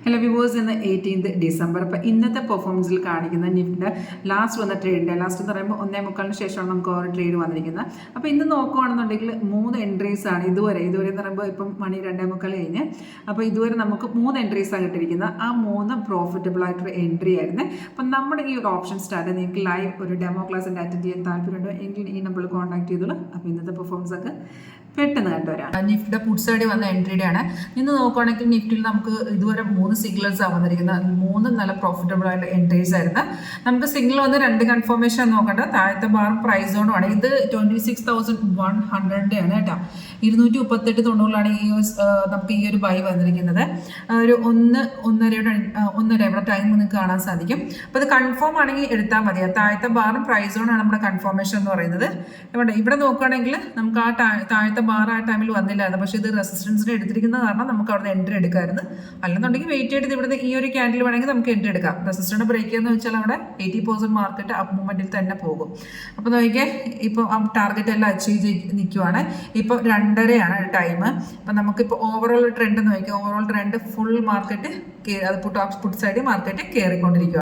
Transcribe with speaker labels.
Speaker 1: Hello viewers, ഇന്ന് 18th December. അപ്പോൾ ഇന്നത്തെ പെർഫോമൻസിൽ കാണിക്കുന്ന നിഫ്റ്റിയുടെ ലാസ്റ്റ് വന്ന ട്രേഡിൻ്റെ ലാസ്റ്റ് എന്ന് പറയുമ്പോൾ 1:45 ശേഷമാണ് നമുക്ക് ഓരോ ട്രേഡ് വന്നിരിക്കുന്നത്. അപ്പോൾ ഇന്ന് നോക്കുകയാണെന്നുണ്ടെങ്കിൽ 3 എൻട്രീസ് ആണ് ഇതുവരെ എന്ന് പറയുമ്പോൾ ഇപ്പം മണി 2:45 കഴിഞ്ഞ്. അപ്പോൾ ഇതുവരെ നമുക്ക് 3 എൻട്രീസാണ് കിട്ടിയിരിക്കുന്നത്. ആ 3 പ്രോഫിറ്റബിൾ ആയിട്ടൊരു എൻട്രി ആയിരുന്നു. അപ്പം നമ്മുടെ ഈ ഒരു ഓപ്ഷൻ സ്റ്റാർട്ട് നിങ്ങൾക്ക് ലൈവ് ഒരു ഡെമോ ക്ലാസ്സിൻ്റെ അറ്റൻഡ് ചെയ്യാൻ താല്പര്യമുണ്ടോ എങ്കിൽ ഈ നമ്പറിൽ കോൺടാക്ട് ചെയ്തോളൂ. അപ്പോൾ ഇന്നത്തെ പെർഫോമൻസ് ഒക്കെ പെട്ടെന്ന് കണ്ടുവരാം. നിഫ്റ്റിയുടെ പുട്ട് സൈഡിൽ വന്ന എൻട്രിയുടെ ആണ്. ഇന്ന് നോക്കുകയാണെങ്കിൽ നിഫ്റ്റിയിൽ നമുക്ക് ഇതുവരെ 3 സിഗ്നൽസ് ആണ് വന്നിരിക്കുന്നത്. 3 നല്ല പ്രോഫിറ്റബിൾ ആയിട്ട് എൻട്രീസ് ആയിരുന്നു. നമുക്ക് സിഗ്നൽ വന്ന് 2 കൺഫർമേഷൻ നോക്കേണ്ടത്. താഴത്തെ ബാറും പ്രൈസ് സോണുമാണ്. ഇത് 26,100 ആണ് കേട്ടോ. 238.90 ഈ നമുക്ക് ഈ ഒരു ബൈ വന്നിരിക്കുന്നത്. ഒരു 1:30 ഇവിടെ ടൈം നിങ്ങൾക്ക് കാണാൻ സാധിക്കും. അപ്പോൾ ഇത് കൺഫേം ആണെങ്കിൽ എടുത്താൽ മതി. താഴത്തെ ബാറും പ്രൈസ് സോണാണ് നമ്മുടെ കൺഫർമേഷൻ എന്ന് പറയുന്നത്. ഇവിടെ നോക്കുകയാണെങ്കിൽ നമുക്ക് ആ താഴത്തെ ബാർ ആ ടൈമിൽ വന്നില്ലായിരുന്നു. പക്ഷേ ഇത് റെസിസ്റ്റൻസിന് എടുത്തിരിക്കുന്നത് കാരണം നമുക്ക് അവിടെ എൻട്രി എടുക്കാമായിരുന്നു. അല്ലെന്നുണ്ടെങ്കിൽ വെയിറ്റ് ചെയ്ത് ഇവിടുന്ന് ഈ ഒരു ക്യാൻഡിൽ വേണമെങ്കിൽ നമുക്ക് എൻട്രി എടുക്കാം. റെസിസ്റ്റൻസ് ബ്രേക്ക് ചെയ്യുന്ന വെച്ചാൽ അവിടെ 80% മാർക്കറ്റ് അപ്പ് മൂവ്മെന്റിൽ തന്നെ പോകും. അപ്പോൾ നോക്കിയേ, ഇപ്പോൾ ആ ടാർഗറ്റ് എല്ലാം അച്ചീവ് ചെയ്ത് നിൽക്കുവാണ്. ഇപ്പോൾ 2:30 ടൈം. അപ്പം നമുക്കിപ്പോൾ ഓവറോൾ ട്രെൻഡ് നോക്കിയാൽ ഓവറോൾ ട്രെൻഡ് ഫുൾ മാർക്കറ്റ് അത് പുട്ട് സൈഡ് മാർക്കറ്റ് കയറിക്കൊണ്ടിരിക്കുക.